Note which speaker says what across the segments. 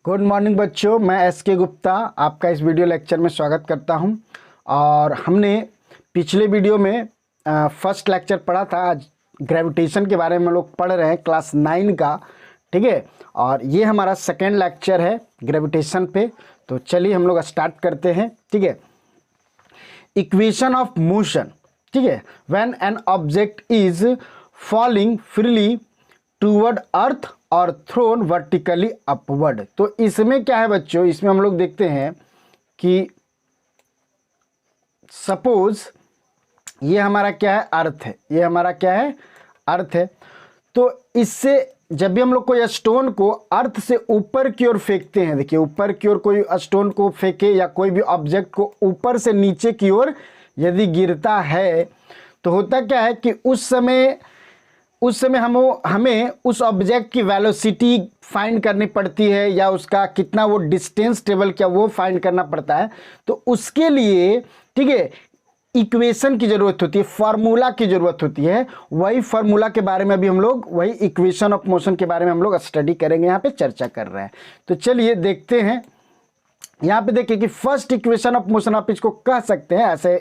Speaker 1: Good morning बच्चों, मैं SK. Gupta आपका इस वीडियो लेक्चर में स्वागत करता हूं। और हमने पिछले वीडियो में फर्स्ट लेक्चर पढ़ा था। आज ग्रेविटेशन के बारे में हम लोग पढ़ रहे हैं क्लास 9 का, ठीक है। और ये हमारा सेकेंड लेक्चर है ग्रेविटेशन पे। तो चलिए हम लोग स्टार्ट करते हैं, ठीक है। इक्वेशन ऑफ मोशन, ठीक है। When an object is falling freely toward earth और थ्रोन वर्टिकली अपवर्ड। तो इसमें क्या है बच्चों, इसमें हम लोग देखते हैं कि सपोज ये हमारा क्या है, अर्थ है। ये हमारा क्या है, अर्थ है। तो इससे जब भी हम लोग कोई स्टोन को अर्थ से ऊपर की ओर फेंकते हैं, देखिए ऊपर की ओर कोई स्टोन को फेंके या कोई भी ऑब्जेक्ट को ऊपर से नीचे की ओर यदि गिरता है तो होता क्या है कि उस समय हमें उस ऑब्जेक्ट की वेलोसिटी फाइंड करनी पड़ती है, या उसका कितना वो डिस्टेंस ट्रेवल किया वो फाइंड करना पड़ता है। तो उसके लिए, ठीक है, इक्वेशन की ज़रूरत होती है, फार्मूला की ज़रूरत होती है। वही फार्मूला के बारे में अभी हम लोग, वही इक्वेशन ऑफ मोशन के बारे में हम लोग स्टडी करेंगे, यहाँ पे चर्चा कर रहे हैं। तो चलिए देखते हैं। यहाँ पे देखिए कि फर्स्ट इक्वेशन ऑफ मोशन आप इसको कह सकते हैं, ऐसे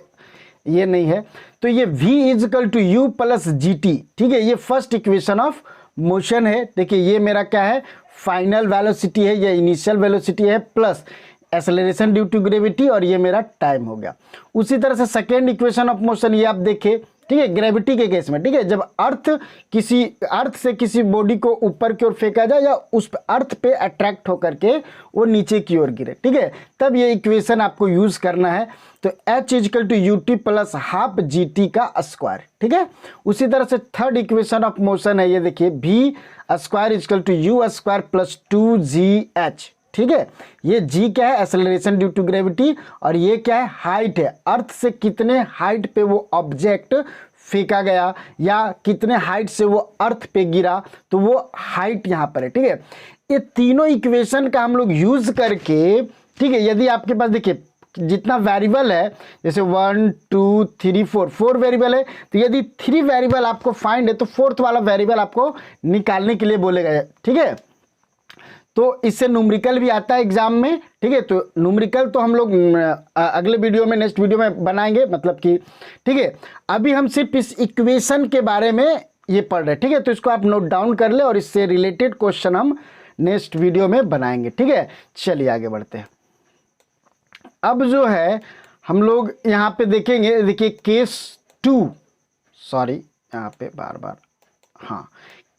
Speaker 1: ये नहीं है। तो ये v is equal to u plus g t, ठीक है। ये फर्स्ट इक्वेशन ऑफ मोशन है। देखिए ये मेरा क्या है, फाइनल वेलोसिटी है, ये इनिशियल वेलोसिटी है, plus acceleration due to gravity, और ये मेरा टाइम हो गया। उसी तरह से सेकेंड इक्वेशन ऑफ मोशन ये आप देखिए, ठीक है, ग्रेविटी के केस में, ठीक है। जब अर्थ से किसी बॉडी को ऊपर की ओर फेंका जाए या उस अर्थ पे अट्रैक्ट होकर के वो नीचे की ओर गिरे, ठीक है, तब ये इक्वेशन आपको यूज करना है। तो h is equal to u t plus half g t का स्क्वायर, ठीक है। उसी तरह से थर्ड इक्वेशन ऑफ मोशन है, ये देखिए v square is equal to u square plus 2gh, ठीक है। ये g क्या है, एक्सेलरेशन ड्यू टू ग्रेविटी, और ये क्या है, हाइट है। अर्थ से कितने हाइट पे वो ऑब्जेक्ट फेंका गया या कितने हाइट से वो अर्थ पे गिरा, तो वो हाइट यहाँ पर है, ठीक है। ये तीनों इक्वेशन का हम लोग यूज करके, ठीक है, यदि आपके पास देखिए जितना वेरिएबल है, जैसे 1 2 3 4 वेरिएबल है, तो यदि 3 वेरिएबल आपको फाइंड है तो फोर्थ वाला वेरिएबल आपको निकालने के लिए बोलेगा, ठीक है। तो इससे न्यूमेरिकल भी आता है एग्जाम में, ठीक है। तो न्यूमेरिकल तो हम लोग अगले वीडियो में, नेक्स्ट वीडियो में बनाएंगे, मतलब कि, ठीक है। अभी हम सिर्फ इस इक्वेशन के बारे में ये पढ़ रहे हैं, ठीक है। तो इसको आप नोट डाउन कर ले, और इससे रिलेटेड क्वेश्चन हम नेक्स्ट वीडियो में बनाएंगे, ठीक है। चलिए आगे बढ़ते हैं। अब जो है हम लोग यहाँ पे देखेंगे, देखिए केस 2, सॉरी यहाँ पे बार हाँ,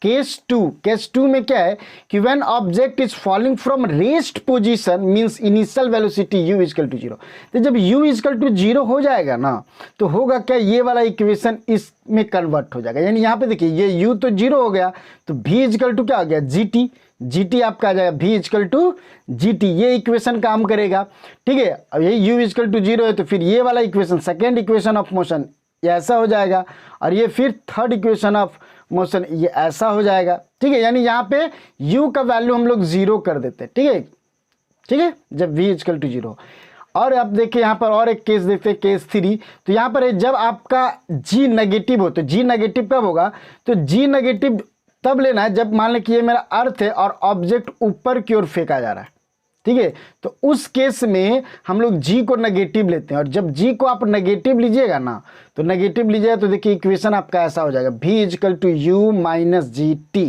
Speaker 1: केस 2 में क्या है कि when object is falling from rest position means initial velocity u is equal to 0। तो जब u इजकल टू 0 हो जाएगा ना, तो होगा क्या, ये वाला इक्वेशन इसमें कन्वर्ट हो जाएगा। यानी यहाँ पे देखिए ये u तो 0 हो गया, तो v इजकल टू क्या हो गया, gt आपका आ जाएगा v इजकल टू gt। ये इक्वेशन काम करेगा, ठीक है। अब ये u इजकल टू 0 है, तो फिर ये वाला equation second equation of motion ये ऐसा हो जाएगा, और ये फिर थर्ड इक्वेशन ऑफ मोशन ये ऐसा हो जाएगा, ठीक है। यानी यहाँ पे u का वैल्यू हम लोग 0 कर देते हैं, ठीक है, जब v इजकल टू 0। और अब देखिए यहाँ पर और एक केस देखते हैं, केस 3। तो यहाँ पर जब आपका g नेगेटिव हो, तो g नेगेटिव कब होगा, तो g नेगेटिव तब लेना है जब मान लें कि ये मेरा अर्थ है और ऑब्जेक्ट ऊपर की ओर फेंका जा रहा है, ठीक है। तो उस केस में हम लोग g को नेगेटिव लेते हैं, और जब g को आप नेगेटिव लीजिएगा ना, तो नेगेटिव लीजिएगा तो देखिए इक्वेशन आपका ऐसा हो जाएगा, v is equal to u minus g t,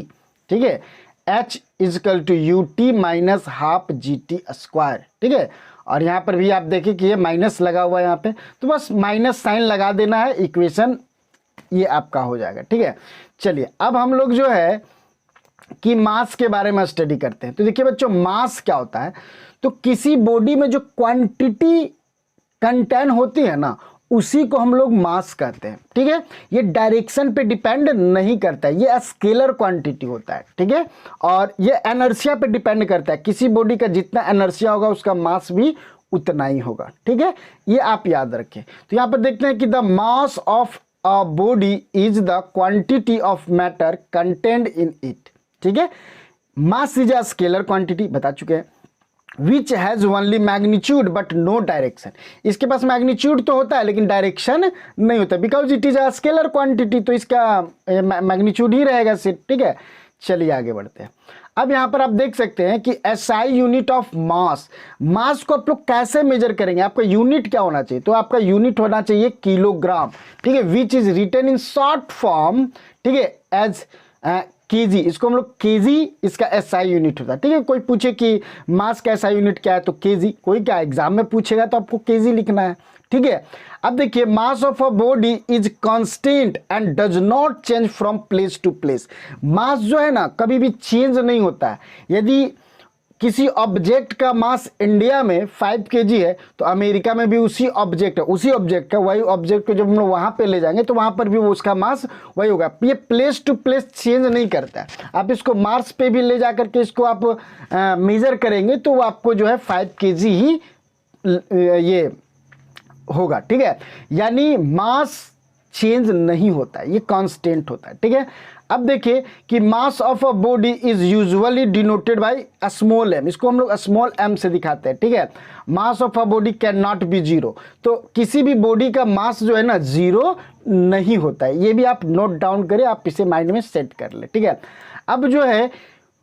Speaker 1: ठीक है, h is equal to u t minus half g t square, ठीक है। और यहाँ पर भी आप देखिए कि ये माइनस लगा हुआ है यहाँ पे, तो बस माइनस साइन लगा देना है, इक्वेशन ये आपका हो जाएगा, ठीक है। चलिए अब हम लोग जो है कि मास के बारे में स्टडी करते हैं। तो देखिए बच्चों, मास क्या होता है, तो किसी बॉडी में जो क्वांटिटी कंटेन होती है ना, उसी को हम लोग मास कहते हैं, ठीक है। ये डायरेक्शन पे डिपेंड नहीं करता है, ये स्केलर क्वांटिटी होता है, ठीक है। और ये एनर्शिया पे डिपेंड करता है, किसी बॉडी का जितना एनर्शिया होगा उसका मास भी उतना ही होगा, ठीक है। ये आप याद रखें। तो यहाँ पर देखते हैं कि the mass of a body is the quantity of matter contained in it, ठीक है। Mass is a scalar quantity, बता चुके हैं, which has only magnitude but no direction. इसके पास मैग्नीट्यूड तो होता है लेकिन डायरेक्शन नहीं होता, because it is a scalar quantity, तो इसका मैग्नीट्यूड ही रहेगा सिर्फ, ठीक है। चलिए आगे बढ़ते हैं। अब यहाँ पर आप देख सकते हैं कि SI यूनिट ऑफ मास, मास को आप लोग कैसे मेजर करेंगे, आपका यूनिट क्या होना चाहिए, तो आपका यूनिट होना चाहिए किलोग्राम, ठीक है, which is written in short form, ठीक है, एज केजी, इसको हम लोग केजी, इसका SI यूनिट होता है, ठीक है। कोई पूछे कि मास का SI यूनिट क्या है तो केजी, कोई क्या एग्जाम में पूछेगा तो आपको केजी लिखना है, ठीक है। अब देखिए mass of a body is constant and does not change from place to place, mass जो है ना कभी भी चेंज नहीं होता है। यदि किसी ऑब्जेक्ट का मास इंडिया में 5 kg है तो अमेरिका में भी उसी ऑब्जेक्ट है, उसी ऑब्जेक्ट का वही ऑब्जेक्ट को जब हम लोग वहां पे ले जाएंगे तो वहां पर भी वो उसका मास वही होगा। ये प्लेस टू प्लेस चेंज नहीं करता है। आप इसको मार्स पे भी ले जा करके इसको आप मेजर करेंगे तो वो आपको जो है 5 kg ही ये होगा, ठीक है। यानी मास चेंज नहीं होता है, ये कांस्टेंट होता है, ठीक है। अब देखिए कि मास of a body is usually denoted by small m, इसको हम लोग स्मॉल m से दिखाते हैं, ठीक है। मास of a body can not be zero, तो किसी भी बॉडी का मास जो है ना जीरो नहीं होता है, ये भी आप नोट डाउन करें, आप इसे माइंड में सेट कर ले, ठीक है। अब जो है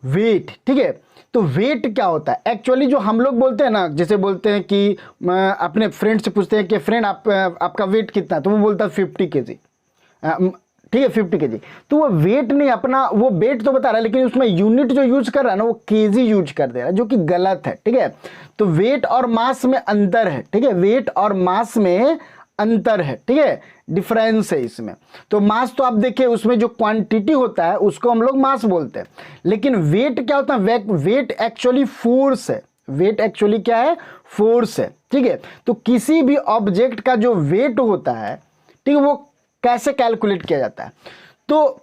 Speaker 1: वेट, ठीक है, तो वेट क्या होता है एक्चुअली, जो हम लोग बोलते हैं ना, जैसे बोलते हैं कि अपने फ्रेंड से पूछते हैं कि फ्रेंड आपका वेट कितना है, तो वो बोलता है 50 kg, ठीक है 50 kg, तो वो वेट नहीं, अपना वो वेट तो बता रहा है लेकिन उसमें यूनिट जो यूज कर रहा है ना वो केजी यूज कर दे रहा है, जो कि गलत है, ठीक है। तो वेट और मास में अंतर है, ठीक है, वेट और मास में अंतर है, ठीक है, डिफरेंस है इसमें। तो मास तो आप देखिए उसमें जो क्वांटिटी होता है उसको हम लोग मास बोलते हैं, लेकिन वेट क्या होता है, वेट एक्चुअली फोर्स है, वेट एक्चुअली क्या है, फोर्स है, ठीक है। तो किसी भी ऑब्जेक्ट का जो वेट होता है, ठीक है, वो कैसे कैलकुलेट किया जाता है, तो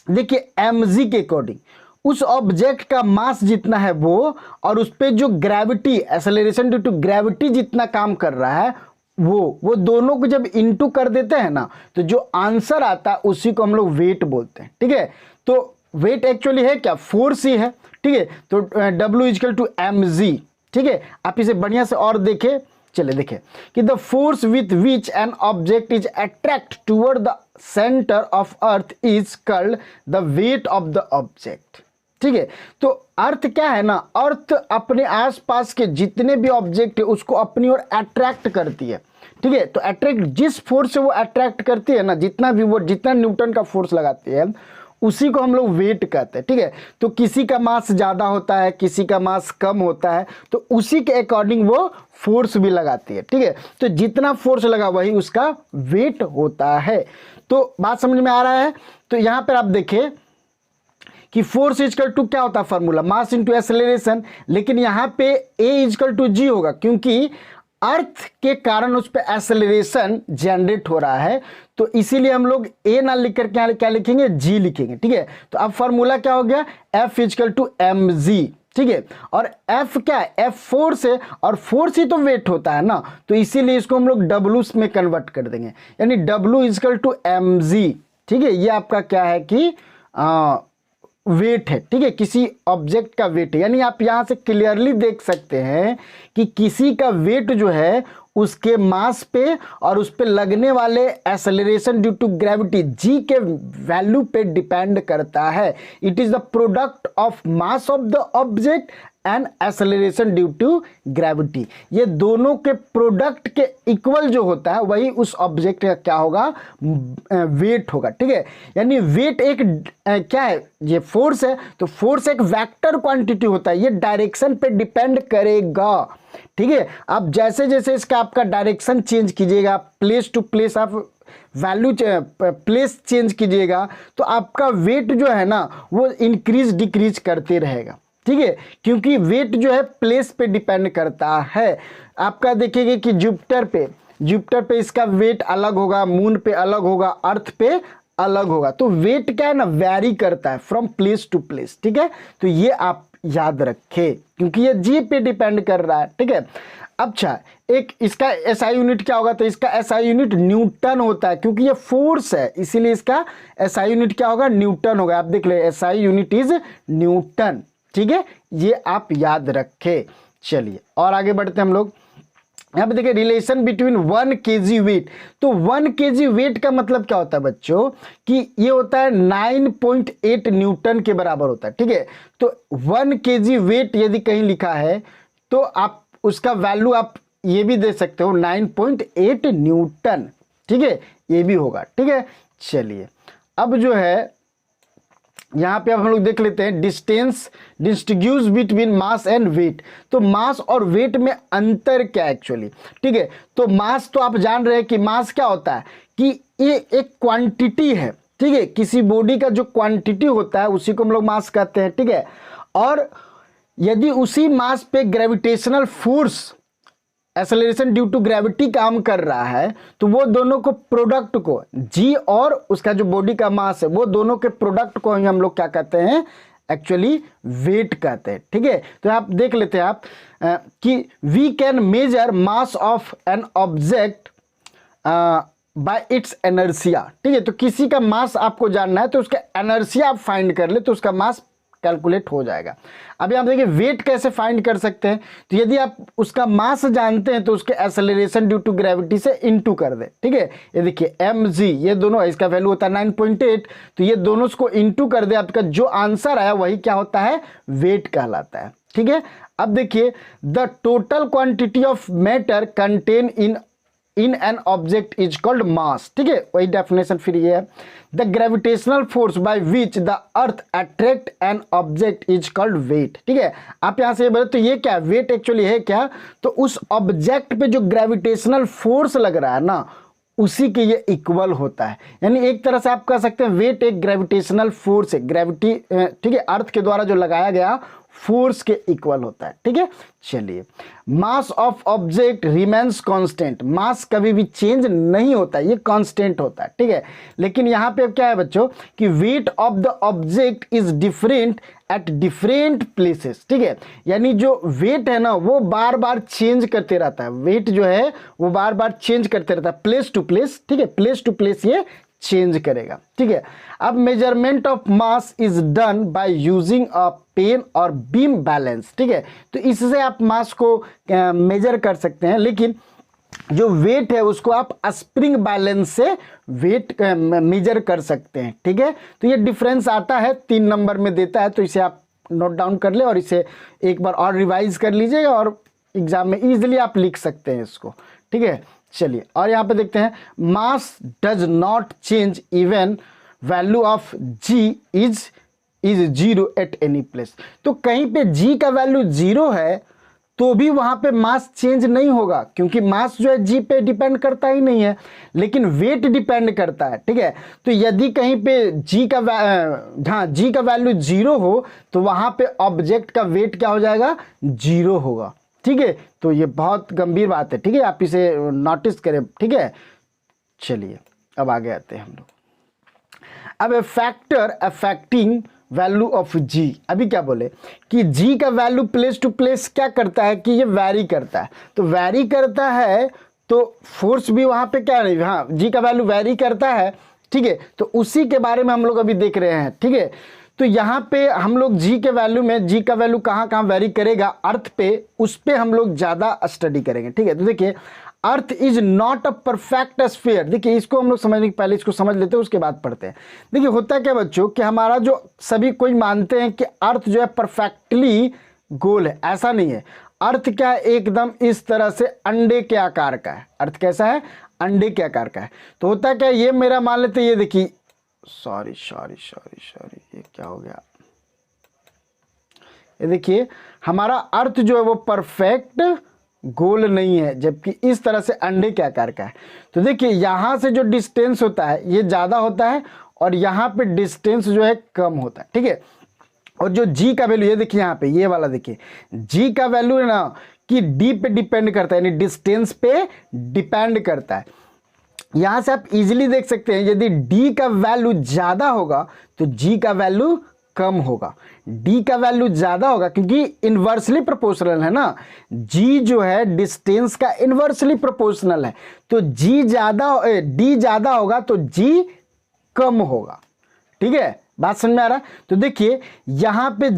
Speaker 1: देखिए mg के अकॉर्डिंग उस ऑब्जेक्ट का मास जितना है वो, और उस पर जो gravity, acceleration due to gravity जितना काम कर रहा है वो दोनों को जब इनटू कर देते हैं ना, तो जो आंसर आता है उसी को हम लोग वेट बोलते हैं, ठीक है। तो वेट एक्चुअली है क्या, फोर्स ही है, ठीक है। तो W इक्वल टू mg, ठीक है। आप इसे बढ़िया से और देखें, चले देखें कि the force with which N object is attract toward the centre of earth is called the weight of the object, ठीक है। तो अर्थ क्या है ना, अर्थ अपने आसपास के जितने भी ऑब्जेक्ट है उसको अपनी ओर अट्रैक्ट करती है, ठीक है। तो अट्रैक्ट जिस फोर्स से वो अट्रैक्ट करती है ना, जितना भी वो जितना न्यूटन का फोर्स लगाती है उसी को हम लोग वेट कहते हैं, ठीक है। तो किसी का मास ज़्यादा होता है, किसी का मास कम होता है, तो उसी के अकॉर्डिंग वो फोर्स भी लगाती है, ठीक है। तो जितना फोर्स लगा वही उसका वेट होता है। तो बात समझ में आ रहा है। तो यहाँ पर आप देखें कि फोर्स इजकल टू क्या होता है फार्मूला, मास इनटू एक्सेलरेशन, लेकिन यहाँ पे A इजकल टू G होगा क्योंकि अर्थ के कारण उस पर एक्सेलरेशन जनरेट हो रहा है, तो इसीलिए हम लोग A ना लिख कर क्या लिखेंगे, G लिखेंगे, ठीक है। तो अब फार्मूला क्या हो गया, F इजकल टू mg, ठीक है। और F क्या है, F फोर्स है, और फोर्स ही तो वेट होता है ना, तो इसीलिए इसको हम लोग W में कन्वर्ट कर देंगे, यानी W इजकल टू mg, ठीक है। ये आपका क्या है कि वेट है, ठीक है, किसी ऑब्जेक्ट का वेट है। यानी आप यहां से क्लियरली देख सकते हैं कि किसी का वेट जो है उसके मास पे और उस पे लगने वाले acceleration due to gravity g के वैल्यू पे डिपेंड करता है। It is the product of mass of the object and acceleration due to gravity. ये दोनों के प्रोडक्ट के इक्वल जो होता है वही उस ऑब्जेक्ट का क्या होगा, वेट होगा, ठीक है। यानी वेट एक क्या है, ये फोर्स है, तो फोर्स एक वेक्टर क्वांटिटी होता है, ये डायरेक्शन पे डिपेंड करेगा, ठीक है। आप जैसे जैसे इसका आपका डायरेक्शन चेंज कीजिएगा, प्लेस टू प्लेस आप वैल्यू प्लेस चेंज कीजिएगा, तो आपका वेट जो है ना वो इंक्रीज डिक्रीज करते रहेगा, ठीक है, क्योंकि वेट जो है प्लेस पे डिपेंड करता है। आपका देखिएगा कि जुपिटर पे इसका वेट अलग होगा, मून पे अलग होगा, अर्थ पे अलग होगा। तो वेट क्या है ना, वेरी करता है फ्रॉम प्लेस टू प्लेस, ठीक है। तो ये आप याद रखें क्योंकि ये जी पे डिपेंड कर रहा है, ठीक है। अच्छा, एक इसका एसआई यूनिट क्या होगा, तो इसका एसआई यूनिट न्यूटन होता है क्योंकि ये फोर्स है, इसीलिए इसका एसआई यूनिट क्या होगा, न्यूटन होगा। आप देख ले, एसआई यूनिट इज न्यूटन, ठीक है, ये आप याद रखें। चलिए और आगे बढ़ते हैं हम लोग। यहाँ पे देखिए रिलेशन बिटवीन 1 kg वेट। तो 1 kg वेट का मतलब क्या होता है बच्चों कि ये होता है 9.8 न्यूटन के बराबर होता है, ठीक है। तो 1 kg वेट यदि कहीं लिखा है तो आप उसका वैल्यू आप ये भी दे सकते हो 9.8 न्यूटन, ठीक है, ये भी होगा, ठीक है। चलिए अब जो है यहाँ पे अब हम लोग देख लेते हैं distance distribute between mass and weight. तो मास और वेट में अंतर क्या है एक्चुअली, ठीक है। तो मास तो आप जान रहे हैं कि मास क्या होता है कि ये एक क्वांटिटी है, ठीक है, किसी बॉडी का जो क्वांटिटी होता है उसी को हम लोग मास कहते हैं, ठीक है। और यदि उसी मास पे gravitational force acceleration due to gravity काम कर रहा है तो वो दोनों को प्रोडक्ट को जी और उसका जो बॉडी का मास है वो दोनों के प्रोडक्ट को ही हम लोग क्या कहते हैं एक्चुअली वेट कहते हैं, ठीक है। तो आप देख लेते हैं आप कि we can measure mass of an object by its inertia, ठीक है। तो किसी का मास आपको जानना है तो उसका एनर्सिया आप फाइंड कर ले तो उसका मास कैलकुलेट हो जाएगा। अभी आप देखिए वेट कैसे फाइंड कर सकते हैं, तो यदि आप उसका मास जानते हैं तो उसके एक्सेलरेशन ड्यू टू ग्रेविटी से इनटू कर दे, ठीक है। ये देखिए mg ये दोनों इसका वैल्यू होता है 9.8, तो ये दोनों को इनटू कर दे, आपका जो आंसर आया वही क्या होता है वेट कहलाता है, ठीक है। अब देखिए the total quantity of matter contain in an object is called mass, ठीक है, वही डेफिनेशन फिर ये है। The gravitational force by which the earth attract an object is called weight, ठीक है। आप यहां से ये बोले तो ये क्या वेट एक्चुअली है क्या, तो उस ऑब्जेक्ट पे जो ग्रेविटेशनल फोर्स लग रहा है ना उसी के ये इक्वल होता है। यानी एक तरह से आप कह सकते हैं वेट एक ग्रेविटेशनल फोर्स है, ग्रेविटी, ठीक है, अर्थ के द्वारा जो लगाया गया फोर्स के इक्वल होता है, ठीक है। चलिए mass of object remains constant, mass कभी भी चेंज नहीं होता, ये कांस्टेंट होता है, ठीक है। लेकिन यहाँ पे क्या है बच्चों कि wait of the object is different at different places, ठीक है। यानी जो वेट है ना वो बार बार चेंज करते रहता है, वेट जो है वो बार बार चेंज करते रहता है प्लेस टू प्लेस, ठीक है, प्लेस टू प्लेस ये चेंज करेगा, ठीक है। अब measurement of mass is done by using a pan और बीम बैलेंस, ठीक है। तो इससे आप मास को मेजर कर सकते हैं, लेकिन जो वेट है उसको आप स्प्रिंग बैलेंस से वेट मेजर कर सकते हैं, ठीक है। तो ये डिफरेंस आता है 3 नंबर में देता है, तो इसे आप नोट डाउन कर ले और इसे एक बार और रिवाइज कर लीजिएगा और एग्जाम में इजीली आप लिख सकते हैं इसको, ठीक है। चलिए और यहाँ पे देखते हैं mass does not change even value of g is zero at any place. तो कहीं पे जी का वैल्यू 0 है तो भी वहां पे मास चेंज नहीं होगा, क्योंकि मास जो है जी पे डिपेंड करता ही नहीं है, लेकिन वेट डिपेंड करता है, ठीक है। तो यदि कहीं पे जी का वैल्यू 0 हो तो वहां पे ऑब्जेक्ट का वेट क्या हो जाएगा 0 होगा, ठीक है। तो ये बहुत गंभीर बात है, ठीक है, आप इसे नोटिस करें, ठीक है। चलिए अब आगे आते हैं हम लोग। अब ए फैक्टर अफेक्टिंग वैल्यू ऑफ जी, अभी क्या बोले कि जी का वैल्यू प्लेस टू प्लेस क्या करता है कि ये वैरी करता है, तो वैरी करता है तो फोर्स भी वहां पे क्या नहीं, हाँ जी का वैल्यू वैरी करता है, ठीक है। तो उसी के बारे में हम लोग अभी देख रहे हैं, ठीक है। तो यहाँ पे हम लोग जी के वैल्यू में जी का वैल्यू कहाँ वेरी करेगा अर्थ पे, उस पे हम लोग ज़्यादा स्टडी करेंगे, ठीक है। तो देखिए earth is not a perfect sphere, देखिए इसको हम लोग समझने के पहले इसको समझ लेते हैं उसके बाद पढ़ते हैं। देखिए होता क्या बच्चों कि हमारा जो सभी कोई मानते हैं कि अर्थ जो है परफेक्टली गोल है, ऐसा नहीं है। अर्थ क्या है एकदम इस तरह से अंडे के आकार का है, अर्थ कैसा है अंडे के आकार का है। तो होता क्या ये मेरा मान लेते ये देखिए सॉरी ये क्या हो गया, ये देखिए हमारा अर्थ जो है वो परफेक्ट गोल नहीं है, जबकि इस तरह से अंडे के आकार का है। तो देखिए यहाँ से जो डिस्टेंस होता है ये ज़्यादा होता है और यहाँ पे डिस्टेंस जो है कम होता है, ठीक है। और जो जी का वैल्यू ये देखिए यहाँ पे ये वाला देखिए जी का वैल्यू है ना कि डी पे डिपेंड करता है, यानी डिस्टेंस पे डिपेंड करता है। यहाँ से आप इजीली देख सकते हैं यदि डी का वैल्यू ज़्यादा होगा तो जी का वैल्यू कम होगा, डी का वैल्यू ज़्यादा होगा क्योंकि इन्वर्सली प्रोपोर्शनल है ना, जी जो है डिस्टेंस का इन्वर्सली प्रोपोर्शनल है। तो जी ज़्यादा डी ज़्यादा होगा तो जी कम होगा, ठीक है, बात समझ में आ रहा है? तो देखिए यहाँ पे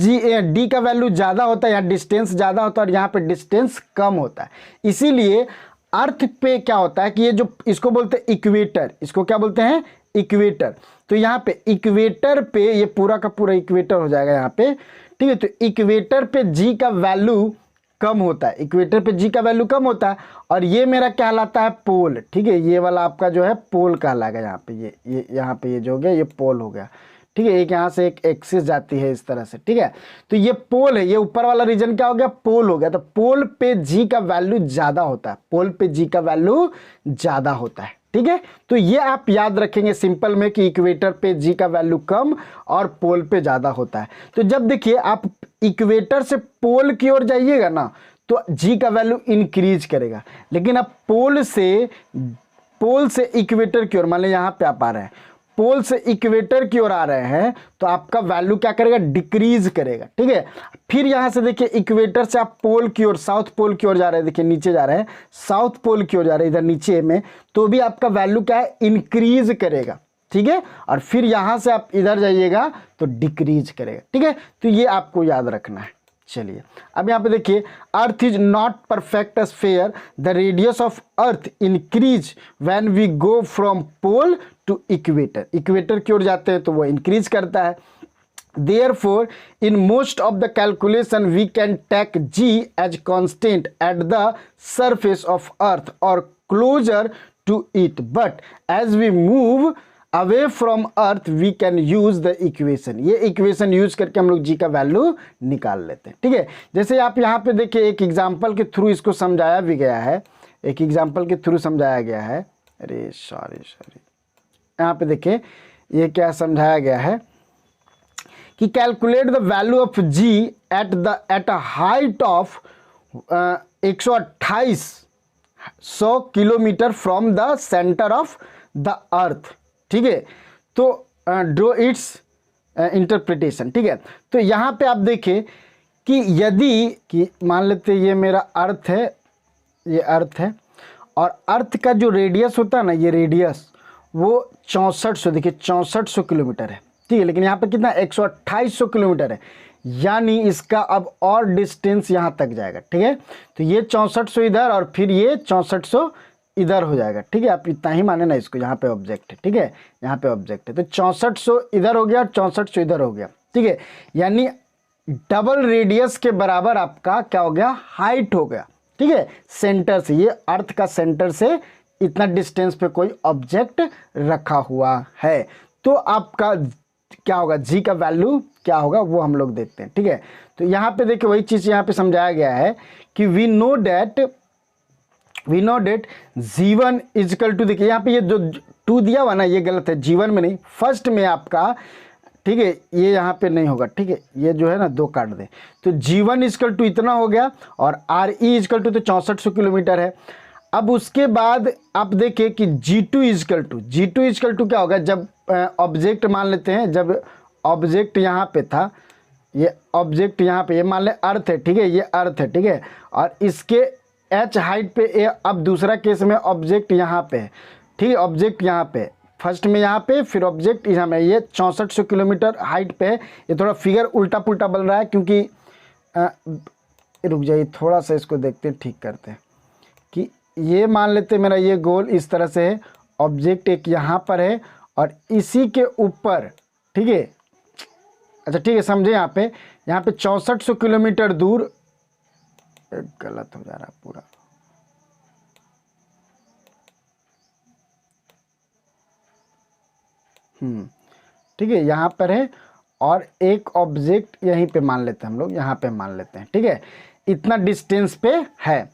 Speaker 1: डी का वैल्यू ज़्यादा होता है, यहाँ डिस्टेंस ज़्यादा होता है और यहाँ पे डिस्टेंस कम होता है। इसीलिए अर्थ पे क्या होता है कि ये जो इसको बोलते हैं इक्वेटर, इसको क्या बोलते हैं? इक्वेटर। तो यहाँ पे इक्वेटर पे ये पूरा का पूरा इक्वेटर हो जाएगा यहाँ पे, ठीक है। तो इक्वेटर पे जी का वैल्यू कम होता है, इक्वेटर पे जी का वैल्यू कम होता है और ये मेरा कहलाता है पोल, ठीक है। ये वाला आपका जो है पोल कहलाएगा यहाँ पे, ये यहाँ पे ये जो हो गया ये पोल हो गया, ठीक है। एक यहाँ से एक एक्सिस जाती है इस तरह से, ठीक है। तो ये पोल है, ये ऊपर वाला रीजन क्या हो गया? पोल हो गया। तो पोल पे जी का वैल्यू ज़्यादा होता है, पोल पे जी का वैल्यू ज़्यादा होता है, ठीक है। तो ये आप याद रखेंगे सिंपल में कि इक्वेटर पे जी का वैल्यू कम और पोल पे ज़्यादा होता है। तो जब देखिए आप इक्वेटर से पोल की ओर जाइएगा ना तो जी का वैल्यू इंक्रीज करेगा, लेकिन आप पोल से इक्वेटर की ओर, मान लीजिए यहाँ पे आप आ रहे हैं, पोल से इक्वेटर की ओर आ रहे हैं तो आपका वैल्यू क्या करेगा? डिक्रीज करेगा, ठीक है। फिर यहाँ से देखिए इक्वेटर से आप पोल की ओर, साउथ पोल की ओर जा रहे हैं, देखिए नीचे जा रहे हैं, साउथ पोल की ओर जा रहे हैं इधर नीचे में, तो भी आपका वैल्यू क्या है? इंक्रीज करेगा, ठीक है। और फिर यहाँ से आप इधर जाइएगा तो डिक्रीज करेगा, ठीक है। तो ये आपको याद रखना है। चलिए अब यहाँ पे देखिए, earth is not perfect sphere, the radius of earth increase when we go from pole to equator. Equator की ओर जाते हैं तो वो इंक्रीज करता है। Therefore, in most of the calculation, we can take g as constant at the surface of Earth or closer to it. But as we move away from Earth, we can use the equation. ये equation use करके हम लोग g का value निकाल लेते हैं, ठीक है। जैसे आप यहाँ पे देखिए एक एग्जाम्पल के थ्रू इसको समझाया भी गया है, एक एग्जाम्पल के थ्रू समझाया गया है। अरे सॉरी यहाँ पे देखिए ये क्या समझाया गया है कि calculate the value of g at a height of 128 kilometre from the centre of the earth, ठीक है। तो ड्रॉ इट्स इंटरप्रिटेशन, ठीक है। तो यहाँ पे आप देखें कि यदि कि मान लेते ये मेरा अर्थ है, ये अर्थ है और अर्थ का जो रेडियस होता है ना, ये रेडियस वो 6400, देखिए 6400 किलोमीटर है, ठीक है। लेकिन यहाँ पे कितना? 128 किलोमीटर है, यानी इसका अब और डिस्टेंस यहाँ तक जाएगा, ठीक है। तो ये 6400 इधर और फिर ये 6400 इधर हो जाएगा, ठीक है। आप इतना ही माने ना इसको, यहाँ पे ऑब्जेक्ट है, ठीक है, यहाँ पे ऑब्जेक्ट है। तो 6400 इधर हो गया और 6400 इधर हो गया, ठीक है। यानी डबल रेडियस के बराबर आपका क्या हो गया? हाइट हो गया, ठीक है। सेंटर से, ये अर्थ का सेंटर से इतना डिस्टेंस पे कोई ऑब्जेक्ट रखा हुआ है, तो आपका क्या होगा? जी का वैल्यू क्या होगा वो हम लोग देखते हैं, ठीक है। तो यहाँ पे देखिए वही चीज़ यहाँ पे समझाया गया है कि we know that G1 is equal to, देखिए यहाँ पे ये जो 2 दिया हुआ ना ये गलत है, G1 में नहीं, फर्स्ट में आपका, ठीक है। ये यहाँ पे नहीं होगा, ठीक है, ये जो है ना 2 काट दे। तो G1 इजकल टू इतना हो गया और RE इजकल टू तो 6400 किलोमीटर है। अब उसके बाद आप देखिए कि G2 इजकल टू क्या होगा? जब ऑब्जेक्ट मान लेते हैं, जब ऑब्जेक्ट यहाँ पे था, ये ऑब्जेक्ट यहाँ पे, ये मान ले अर्थ है, ठीक है, ये अर्थ है, ठीक है। और इसके h हाइट पे ये, अब दूसरा केस में ऑब्जेक्ट यहाँ पे है, ठीक है, ऑब्जेक्ट यहाँ पे, फर्स्ट में यहाँ पे, फिर ऑब्जेक्ट यहाँ में, ये 6400 किलोमीटर हाइट पे है। ये थोड़ा फिगर उल्टा पुल्टा बन रहा है क्योंकि रुक जाइए थोड़ा सा इसको देखते हैं, ठीक करते हैं कि ये मान लेते मेरा ये गोल इस तरह से है, ऑब्जेक्ट एक यहाँ पर है और इसी के ऊपर, ठीक है, अच्छा ठीक है, समझे। यहाँ पे 6400 किलोमीटर दूर, गलत हो जा रहा पूरा, ठीक है, यहाँ पर है और एक ऑब्जेक्ट यहीं पे मान लेते हैं हम लोग, यहाँ पे मान लेते हैं, ठीक है, इतना डिस्टेंस पे है।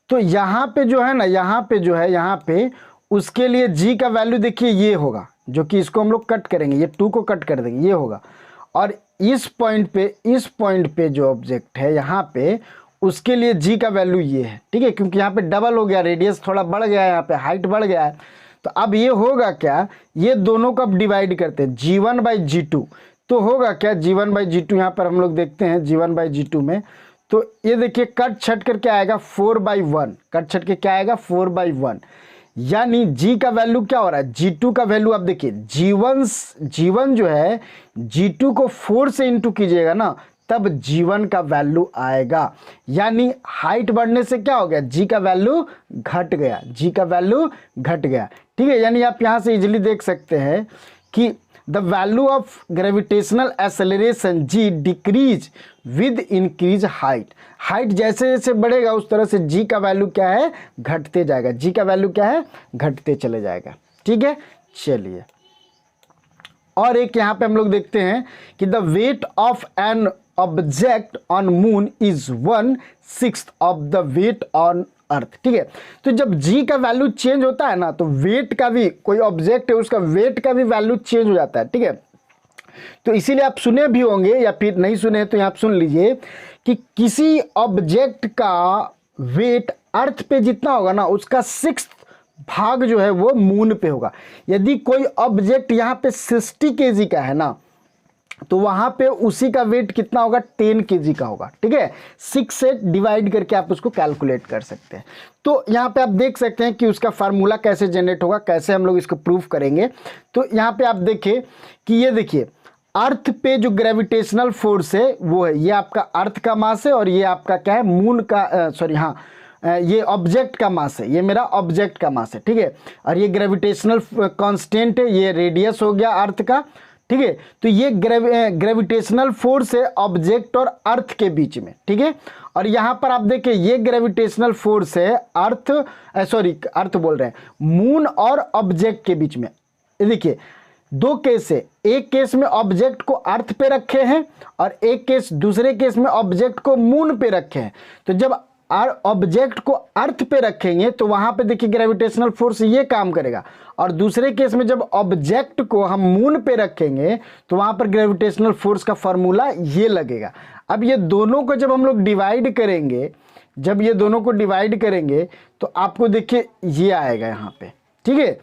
Speaker 1: तो यहाँ पे जो है ना, यहाँ पे जो है, यहाँ पे उसके लिए जी का वैल्यू देखिए ये होगा, जो कि इसको हम लोग कट करेंगे, ये 2 को कट कर देंगे, ये होगा। और इस पॉइंट पे जो ऑब्जेक्ट है यहाँ पे, उसके लिए जी का वैल्यू ये है, ठीक है, क्योंकि यहाँ पे डबल हो गया, रेडियस थोड़ा बढ़ गया है, यहाँ पे हाइट बढ़ गया है। तो अब ये होगा क्या? ये दोनों को अब डिवाइड करते हैं, G1/G2, तो होगा क्या? G1/G2 यहाँ पर हम लोग देखते हैं, G1/G2 में तो ये देखिए कट छट करके आएगा 4/1, कट छट के क्या आएगा? 4/1। यानी जी का वैल्यू क्या हो रहा है, G2 का वैल्यू आप देखिए, G1 जो है G2 को 4 से इंटू कीजिएगा ना, तब G1 का वैल्यू आएगा। यानी हाइट बढ़ने से क्या हो गया, जी का वैल्यू घट गया, जी का वैल्यू घट गया। ठीक है, यानी आप यहां से इजीली देख सकते हैं कि the value of gravitational acceleration g decrease with increase height. Height जैसे जैसे बढ़ेगा उस तरह से जी का वैल्यू क्या है, घटते जाएगा, जी का वैल्यू क्या है, घटते चले जाएगा। ठीक है, चलिए और एक यहाँ पे हम लोग देखते हैं कि the weight of an object on moon is 1/6 of the weight on earth. ठीक है, तो जब जी का वैल्यू चेंज होता है ना, तो वेट का भी, कोई ऑब्जेक्ट है उसका वेट का भी वैल्यू चेंज हो जाता है। ठीक है, तो इसीलिए आप सुने भी होंगे या फिर नहीं सुने तो यहाँ सुन लीजिए कि किसी ऑब्जेक्ट का वेट अर्थ पे जितना होगा ना, उसका 6th भाग जो है वो मून पे होगा। यदि कोई ऑब्जेक्ट यहाँ पे 60 kg का है ना, तो वहां पे उसी का वेट कितना होगा, 10 kg का होगा। ठीक है, 6 से डिवाइड करके आप उसको कैलकुलेट कर सकते हैं। तो यहाँ पे आप देख सकते हैं कि उसका फार्मूला कैसे जनरेट होगा, कैसे हम लोग इसको प्रूफ करेंगे। तो यहाँ पे आप देखें कि ये देखिए, अर्थ पे जो ग्रेविटेशनल फोर्स है वो है, ये आपका अर्थ का मास है और ये आपका क्या है, मून का, सॉरी हाँ, ये ऑब्जेक्ट का मास है, ये मेरा ऑब्जेक्ट का मास है। ठीक है, और ये ग्रेविटेशनल कांस्टेंट है, ये रेडियस हो गया अर्थ का। ठीक है, तो ये ग्रेविटेशनल फोर्स है ऑब्जेक्ट और अर्थ के बीच में। ठीक है, और यहाँ पर आप देखिए ये ग्रेविटेशनल फोर्स है अर्थ, सॉरी अर्थ बोल रहे हैं, मून और ऑब्जेक्ट के बीच में। देखिए दो केस है, एक केस में ऑब्जेक्ट को अर्थ पे रखे हैं और एक केस, दूसरे केस में ऑब्जेक्ट को मून पे रखे हैं। तो जब ऑब्जेक्ट को अर्थ पे रखेंगे तो वहां पे देखिए ग्रेविटेशनल फोर्स ये काम करेगा, और दूसरे केस में जब ऑब्जेक्ट को हम मून पे रखेंगे तो वहां पर ग्रेविटेशनल फोर्स का फॉर्मूला ये लगेगा। अब ये दोनों को जब हम लोग डिवाइड करेंगे, जब ये दोनों को डिवाइड करेंगे तो आपको देखिए ये आएगा यहाँ पे। ठीक है,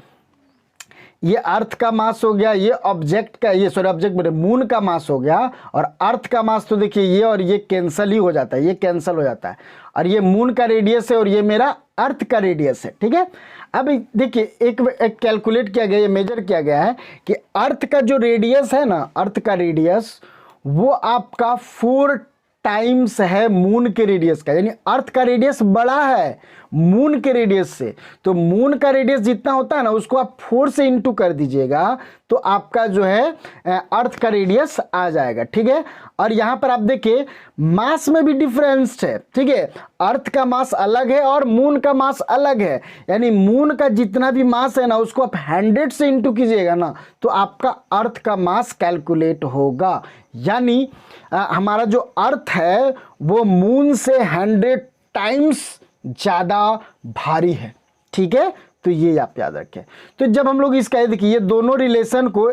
Speaker 1: ये अर्थ का मास हो गया, ये ऑब्जेक्ट का, ये सॉरी ऑब्जेक्ट बोले मून का मास हो गया, और अर्थ का मास तो देखिए ये और ये कैंसल ही हो जाता है, ये कैंसल हो जाता है, और ये मून का रेडियस है और ये मेरा अर्थ का रेडियस है। ठीक है, अब देखिए एक कैलकुलेट किया गया, ये मेजर किया गया है कि अर्थ का जो रेडियस है ना, अर्थ का रेडियस वो आपका 4 टाइम्स है मून के रेडियस का। यानी अर्थ का रेडियस बड़ा है मून के रेडियस से, तो मून का रेडियस जितना होता है ना उसको आप 4 से इंटू कर दीजिएगा तो आपका जो है अर्थ का रेडियस आ जाएगा। ठीक है, और यहाँ पर आप देखिए मास में भी डिफरेंस है। ठीक है, अर्थ का मास अलग है और मून का मास अलग है। यानी मून का जितना भी मास है ना उसको आप 100 से इंटू कीजिएगा ना तो आपका अर्थ का मास कैलकुलेट होगा। यानी हमारा जो अर्थ है वो मून से 100 टाइम्स ज़्यादा भारी है। ठीक है, तो ये आप याद रखें। तो जब हम लोग इसका देखिए ये दोनों रिलेशन को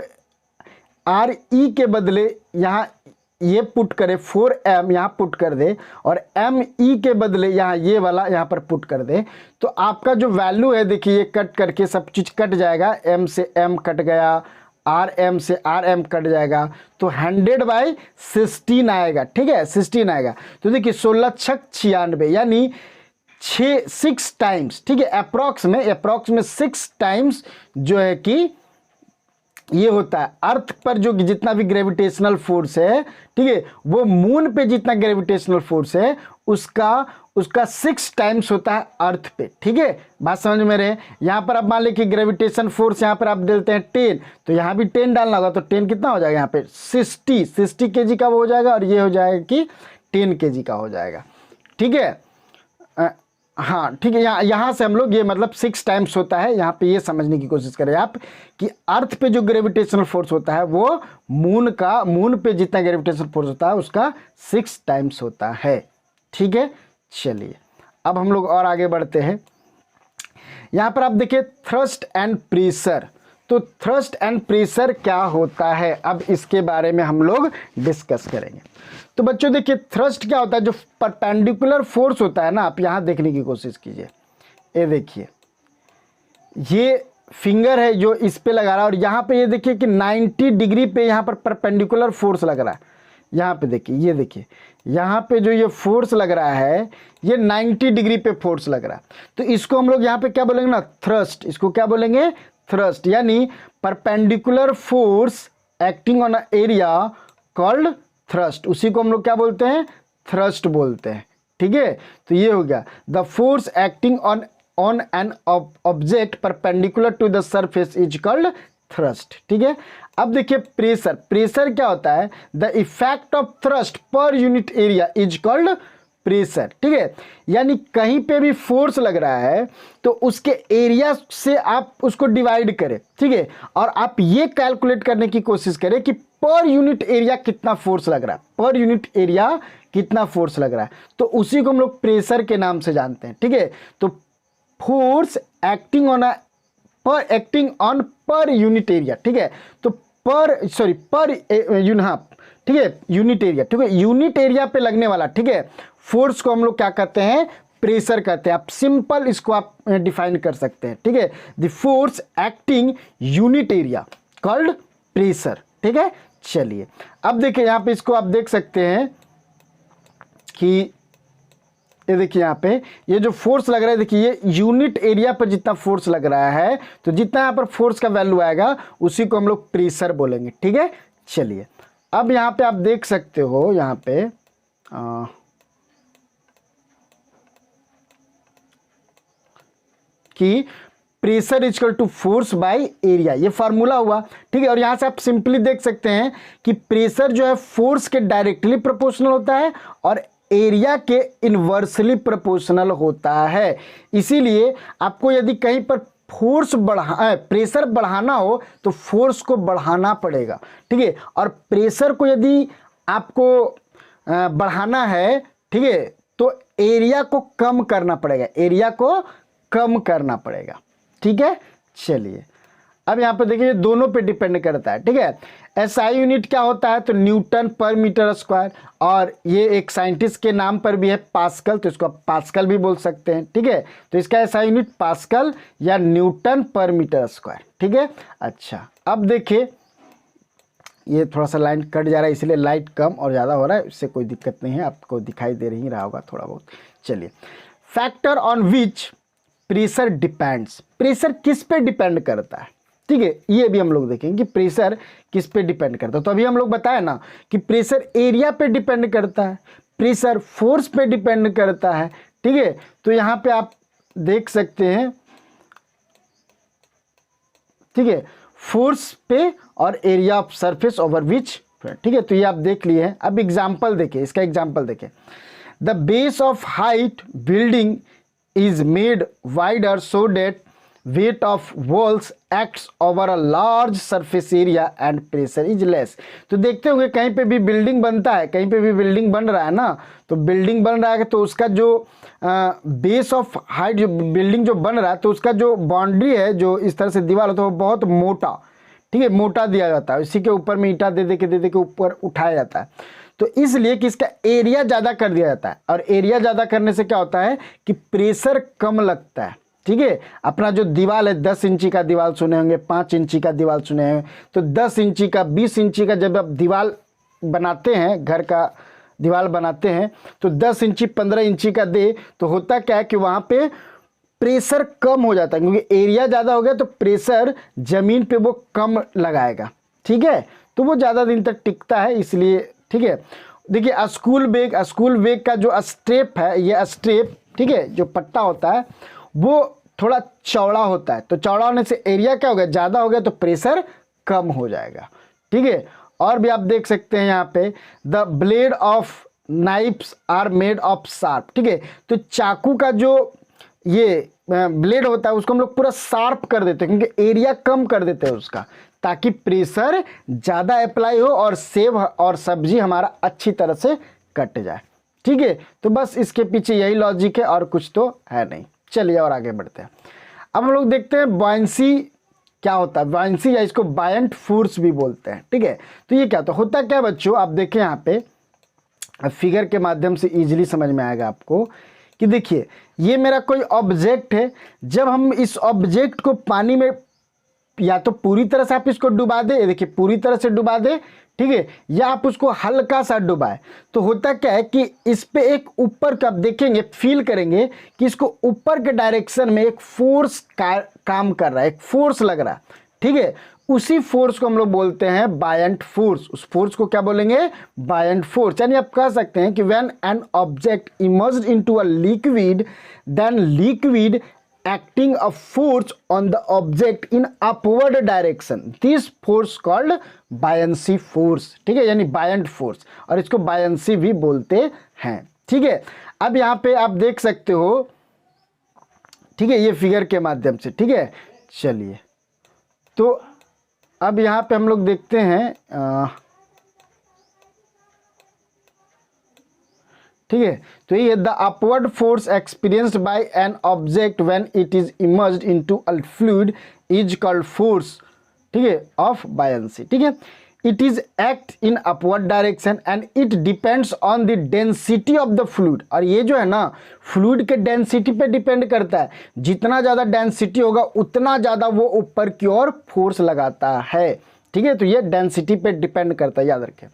Speaker 1: आर ई के बदले यहाँ ये पुट करें, 4m यहाँ पुट कर दे और एम ई के बदले यहाँ ये वाला यहाँ पर पुट कर दे, तो आपका जो वैल्यू है देखिए ये कट करके सब चीज़ कट जाएगा, m से m कट गया, rm से rm कट जाएगा, तो 100/16 आएगा। ठीक है, 16 आएगा। तो देखिए 16 छक 96, यानी 6 टाइम्स। ठीक है, अप्रॉक्स में 6 टाइम्स जो है कि ये होता है अर्थ पर जो जितना भी ग्रेविटेशनल फोर्स है। ठीक है, वो मून पे जितना ग्रेविटेशनल फोर्स है उसका 6 टाइम्स होता है अर्थ पे। ठीक है, बात समझ में रहे। यहाँ पर आप मान लें कि ग्रेविटेशन फोर्स यहाँ पर आप डालते हैं 10, तो यहाँ भी 10 डालना होगा, तो 10 कितना हो जाएगा यहाँ पे 60 kg का वो हो जाएगा, और ये हो जाएगा कि 10 kg का हो जाएगा। ठीक है, हाँ ठीक है, यहाँ से हम लोग ये मतलब 6 टाइम्स होता है। यहाँ पे ये समझने की कोशिश करें आप कि अर्थ पे जो ग्रेविटेशनल फोर्स होता है वो मून पे जितना ग्रेविटेशनल फोर्स होता है उसका 6 टाइम्स होता है। ठीक है, चलिए अब हम लोग और आगे बढ़ते हैं। यहाँ पर आप देखिए थ्रस्ट एंड प्रेशर। तो थ्रस्ट एंड प्रेशर क्या होता है, अब इसके बारे में हम लोग डिस्कस करेंगे। तो बच्चों देखिए थ्रस्ट क्या होता है, जो परपेंडिकुलर फोर्स होता है ना, आप यहाँ देखने की कोशिश कीजिए। ये देखिए ये फिंगर है जो इस पे लगा रहा है, और यहाँ पे ये देखिए कि 90 डिग्री पे यहाँ पर परपेंडिकुलर फोर्स लग रहा है। यहाँ पे देखिए, ये देखिए यहाँ पे जो ये फोर्स लग रहा है ये 90 डिग्री पे फोर्स लग रहा है, तो इसको हम लोग यहाँ पे क्या बोलेंगे ना, थ्रस्ट। इसको क्या बोलेंगे, थ्रस्ट, यानी perpendicular force acting on area called thrust, उसी को हम लोग क्या बोलते हैं, थ्रस्ट बोलते हैं। ठीक है, तो ये हो गया the force acting on an object perpendicular to the surface is called thrust. ठीक है, अब देखिए प्रेशर, प्रेशर क्या होता है, the effect of thrust per unit area is called pressure. ठीक है, यानी कहीं पे भी फोर्स लग रहा है तो उसके एरिया से आप उसको डिवाइड करें। ठीक है, और आप ये कैलकुलेट करने की कोशिश करें कि पर यूनिट एरिया कितना फोर्स लग रहा है, पर यूनिट एरिया कितना फोर्स लग रहा है, तो उसी को हम लोग प्रेशर के नाम से जानते हैं। ठीक है, तो फोर्स एक्टिंग ऑन पर यूनिट एरिया। ठीक है, तो पर ठीक है, यूनिट एरिया। ठीक है, यूनिट एरिया पे लगने वाला, ठीक है, फोर्स को हम लोग क्या कहते हैं, प्रेशर कहते हैं। आप सिंपल इसको आप डिफाइन कर सकते हैं। ठीक है, the force acting unit area called pressure. ठीक है, चलिए अब देखिए यहाँ पे इसको आप देख सकते हैं कि ये देखिए यहाँ पे ये जो फोर्स लग रहा है, देखिए ये यूनिट एरिया पर जितना फोर्स लग रहा है, तो जितना यहाँ पर फोर्स का वैल्यू आएगा उसी को हम लोग प्रेशर बोलेंगे। ठीक है, चलिए अब यहाँ पे आप देख सकते हो यहाँ पे कि pressure equal to force by area, ये फार्मूला हुआ। ठीक है, और यहाँ से आप सिंपली देख सकते हैं कि प्रेशर जो है फोर्स के डायरेक्टली प्रोपोर्शनल होता है और एरिया के इनवर्सली प्रोपोर्शनल होता है। इसीलिए आपको यदि कहीं पर प्रेशर बढ़ाना हो तो फोर्स को बढ़ाना पड़ेगा। ठीक है, और प्रेशर को यदि आपको बढ़ाना है, ठीक है, तो एरिया को कम करना पड़ेगा, एरिया को कम करना पड़ेगा। ठीक है, चलिए अब यहाँ पे देखिए दोनों पे डिपेंड करता है। ठीक है, एसआई यूनिट क्या होता है, तो न्यूटन पर मीटर स्क्वायर, और ये एक साइंटिस्ट के नाम पर भी है पास्कल, तो इसको आप पास्कल भी बोल सकते हैं। ठीक है, तो इसका एसआई यूनिट पास्कल या न्यूटन पर मीटर स्क्वायर। ठीक है, अच्छा अब देखिए ये थोड़ा सा लाइन कट जा रहा है इसलिए लाइट कम और ज़्यादा हो रहा है, इससे कोई दिक्कत नहीं है, आपको दिखाई दे रही रहा होगा थोड़ा बहुत। चलिए, factor on which pressure depends, pressure किस पे डिपेंड करता है। ठीक है, ये भी हम लोग देखेंगे कि प्रेशर किस पे डिपेंड करता है। तो अभी हम लोग बताए ना कि प्रेशर एरिया पे डिपेंड करता है, प्रेशर फोर्स पे डिपेंड करता है। ठीक है, तो यहाँ पे आप देख सकते हैं, ठीक है, फोर्स पे और area of surface over which. ठीक है, तो ये आप देख लिए हैं। अब एग्जाम्पल देखिए, इसका एग्जाम्पल देखिए, the base of height building is made wider so that weight of walls acts over a large surface area and pressure is less। तो देखते होंगे कहीं पे भी बिल्डिंग बनता है, कहीं पे भी बिल्डिंग बन रहा है ना, तो बिल्डिंग बन रहा है तो उसका जो बेस ऑफ हाइट, जो बिल्डिंग जो बन रहा है, तो उसका जो बाउंड्री है, जो इस तरह से दीवार होता है, वो बहुत मोटा, ठीक है, मोटा दिया जाता है। इसी के ऊपर में ईंटा दे दे के ऊपर उठाया जाता है, तो इसलिए कि इसका एरिया ज़्यादा कर दिया जाता है, और एरिया ज़्यादा करने से क्या होता है कि प्रेशर कम लगता है। ठीक है, अपना जो दीवार है 10 इंची का दीवार सुने होंगे, 5 इंची का दीवार सुने होंगे, तो 10 इंची का 20 इंची का जब आप दीवार बनाते हैं, घर का दीवार बनाते हैं, तो 10 इंची 15 इंची का दे, तो होता क्या है कि वहाँ पे प्रेशर कम हो जाता है, क्योंकि एरिया ज़्यादा हो गया तो प्रेशर ज़मीन पे वो कम लगाएगा। ठीक है, तो वो ज़्यादा दिन तक टिकता है, इसलिए। ठीक है, देखिए स्कूल बैग का जो स्ट्रेप है, ये स्ट्रेप, ठीक है, जो पट्टा होता है वो थोड़ा चौड़ा होता है, तो चौड़ा होने से एरिया क्या हो गया, ज़्यादा हो गया, तो प्रेशर कम हो जाएगा। ठीक है, और भी आप देख सकते हैं यहाँ पे, the blade of knifes are made of sharp. ठीक है, तो चाकू का जो ये ब्लेड होता है उसको हम लोग पूरा शार्प कर देते हैं, क्योंकि एरिया कम कर देते हैं उसका, ताकि प्रेशर ज़्यादा अप्लाई हो और सेव और सब्जी हमारा अच्छी तरह से कट जाए। ठीक है, तो बस इसके पीछे यही लॉजिक है और कुछ तो है नहीं। चलिए और आगे बढ़ते हैं। अब हम लोग देखते हैं बॉयंसी क्या होता है, बॉयंसी या इसको बायंट फोर्स भी बोलते हैं। ठीक है, तो ये क्या होता क्या बच्चों, आप देखें यहाँ पे फिगर के माध्यम से इजीली समझ में आएगा आपको कि देखिए ये मेरा कोई ऑब्जेक्ट है, जब हम इस ऑब्जेक्ट को पानी में या तो पूरी तरह से आप इसको डुबा दे, देखिए पूरी तरह से डुबा दे, ठीक है, या आप उसको हल्का सा डुबाए, तो होता क्या है कि इस पे एक ऊपर का आप देखेंगे, फील करेंगे कि इसको ऊपर के डायरेक्शन में एक फोर्स काम कर रहा है, एक फोर्स लग रहा है, ठीक है। उसी फोर्स को हम लोग बोलते हैं बायंट फोर्स। उस फोर्स को क्या बोलेंगे? Buoyant force. यानी आप कह सकते हैं कि when an object emerged into a liquid, then liquid acting a force on the object in upward direction, this force called buoyancy force, ठीक है, यानी buoyant force, और इसको buoyancy भी बोलते हैं, ठीक है। अब यहाँ पे आप देख सकते हो, ठीक है, ये फिगर के माध्यम से, ठीक है। चलिए, तो अब यहाँ पे हम लोग देखते हैं, ठीक है, तो ये the upward force experienced bye an object when it is emerged into a fluid is called force, ठीक है, ऑफ बायंसी, ठीक है। It is act in upward direction and it depends on the density of the fluid. और ये जो है ना, fluid के डेंसिटी पे डिपेंड करता है, जितना ज़्यादा डेंसिटी होगा उतना ज़्यादा वो ऊपर की ओर फोर्स लगाता है, ठीक है। तो ये डेंसिटी पे डिपेंड करता है, याद रखें।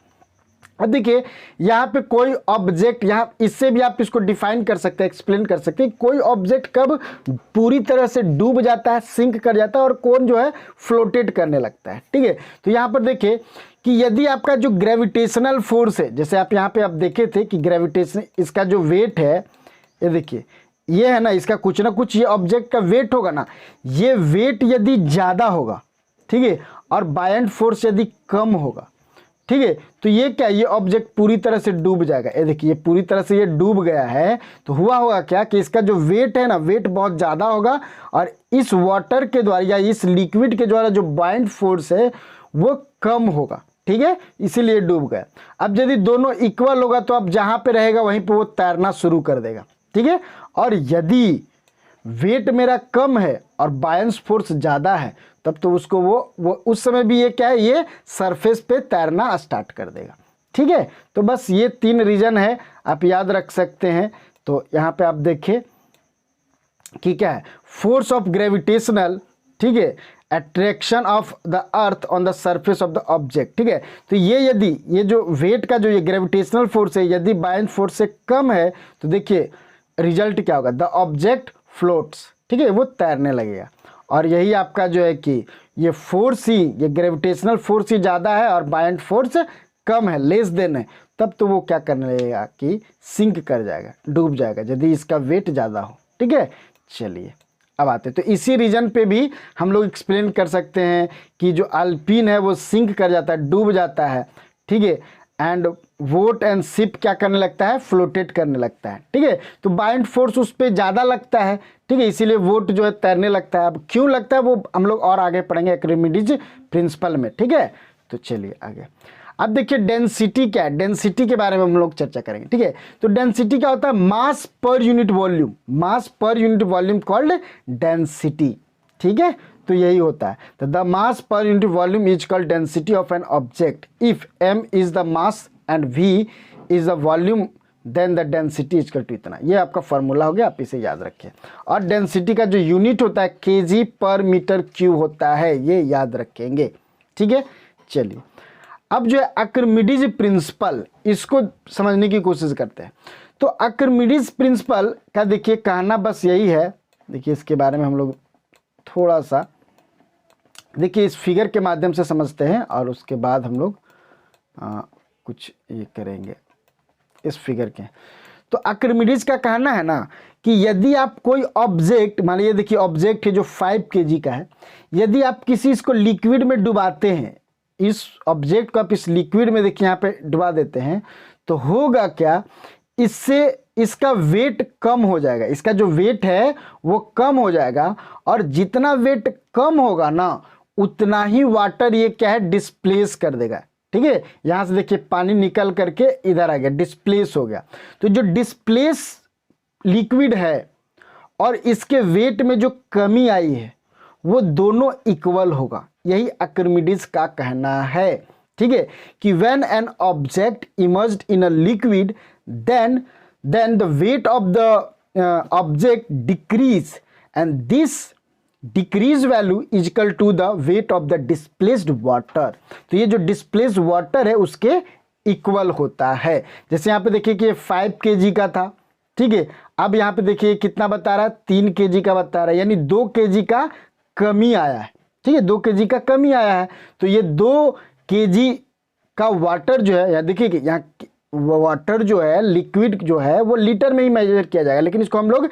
Speaker 1: अब देखिए यहाँ पे कोई ऑब्जेक्ट, यहाँ इससे भी आप इसको डिफाइन कर सकते हैं, एक्सप्लेन कर सकते हैं, कोई ऑब्जेक्ट कब पूरी तरह से डूब जाता है, सिंक कर जाता है, और कौन जो है फ्लोटेट करने लगता है, ठीक है। तो यहाँ पर देखिए कि यदि आपका जो ग्रेविटेशनल फोर्स है, जैसे आप यहाँ पे आप देखे थे कि ग्रेविटेशन, इसका जो वेट है, ये देखिए ये है ना, इसका कुछ ना कुछ ये ऑब्जेक्ट का वेट होगा ना, ये वेट यदि ज़्यादा होगा, ठीक है, और बायंट फोर्स यदि कम होगा, ठीक है, तो ये क्या, ये ऑब्जेक्ट पूरी तरह से डूब जाएगा। ये देखिए, ये पूरी तरह से ये डूब गया है, तो हुआ होगा क्या कि इसका जो वेट है ना, वेट बहुत ज़्यादा होगा, और इस वाटर के द्वारा या इस लिक्विड के द्वारा जो बाइंड फोर्स है वो कम होगा, ठीक है, इसीलिए डूब गया। अब यदि दोनों इक्वल होगा तो अब जहाँ पे रहेगा वहीं पे वो तैरना शुरू कर देगा, ठीक है। और यदि वेट मेरा कम है और बायंस फोर्स ज़्यादा है, तब तो उसको वो उस समय भी ये क्या है, ये सरफेस पे तैरना स्टार्ट कर देगा, ठीक है। तो बस ये 3 रीजन है, आप याद रख सकते हैं। तो यहाँ पे आप देखिए कि क्या है, फोर्स ऑफ ग्रेविटेशनल, ठीक है, attraction of the earth on the surface of the object, ठीक है। तो ये यदि ये जो वेट का जो ये ग्रेविटेशनल फोर्स है यदि बायंस फोर्स से कम है, तो देखिए रिजल्ट क्या होगा, द ऑब्जेक्ट फ्लोट्स, ठीक है, वो तैरने लगेगा। और यही आपका जो है कि ये फोर्स ही, ये ग्रेविटेशनल फोर्स ही ज़्यादा है और बायंट फोर्स कम है, लेस देन है, तब तो वो क्या करने लगेगा कि सिंक कर जाएगा, डूब जाएगा, यदि इसका वेट ज़्यादा हो, ठीक है। चलिए अब आते हैं, तो इसी रीजन पे भी हम लोग एक्सप्लेन कर सकते हैं कि जो अल्पिन है वो सिंक कर जाता है, डूब जाता है, ठीक है, एंड वोट एंड शिप क्या करने लगता है, फ्लोटेट करने लगता है, ठीक है। तो बाइंड फोर्स उस पर ज़्यादा लगता है, ठीक है, इसीलिए वोट जो है तैरने लगता है। अब क्यों लगता है वो हम लोग और आगे पढ़ेंगे आर्किमिडीज प्रिंसिपल में, ठीक है। तो चलिए आगे, अब देखिए डेंसिटी क्या है, डेंसिटी के बारे में हम लोग चर्चा करेंगे, ठीक है। तो डेंसिटी क्या होता है, मास पर यूनिट वॉल्यूम, मास per unit volume called density, ठीक है। तो यही होता है, तो the mass per unit volume is called density of an object. If m is the mass and v is the volume, then the density is equal to इतना। ये आपका फॉर्मूला हो गया, आप इसे याद रखें। और डेंसिटी का जो यूनिट होता है kg पर मीटर क्यूब होता है, ये याद रखेंगे, ठीक है। चलिए अब जो है आर्किमिडीज प्रिंसिपल, इसको समझने की कोशिश करते हैं। तो आर्किमिडीज प्रिंसिपल का देखिए कहना बस यही है, देखिए इसके बारे में हम लोग थोड़ा सा देखिए इस फिगर के माध्यम से समझते हैं, और उसके बाद हम लोग कुछ ये करेंगे इस फिगर के। तो आर्किमिडीज का कहना है ना कि यदि आप कोई ऑब्जेक्ट, मान लीजिए देखिए ऑब्जेक्ट है जो 5 kg का है, यदि आप किसी इसको लिक्विड में डुबाते हैं, इस ऑब्जेक्ट को आप इस लिक्विड में देखिए यहाँ पे डुबा देते हैं, तो होगा क्या, इससे इसका वेट कम हो जाएगा, इसका जो वेट है वो कम हो जाएगा, और जितना वेट कम होगा ना उतना ही वाटर ये क्या है, डिस्प्लेस कर देगा, ठीक है। यहाँ से देखिए पानी निकल करके इधर आ गया, डिस्प्लेस हो गया। तो जो डिस्प्लेस लिक्विड है और इसके वेट में जो कमी आई है वो दोनों इक्वल होगा, यही आर्किमिडीज का कहना है, ठीक है, कि when an object emerged in a liquid then the weight of the object decrease, and this decrease value is equal to the weight of the displaced water. तो ये जो डिस्प्लेस्ड वाटर है उसके इक्वल होता है। जैसे यहाँ पे देखिए कि 5 kg का था, ठीक है, अब यहाँ पे देखिए कितना बता रहा है, 3 kg का बता रहा है, यानी 2 kg का कमी आया है, ठीक है, 2 kg का कमी आया है। तो ये 2 kg का वाटर जो है, यहाँ देखिए कि यहाँ वाटर जो है, लिक्विड जो है वो लीटर में ही मेजर किया जाएगा, लेकिन इसको हम लोग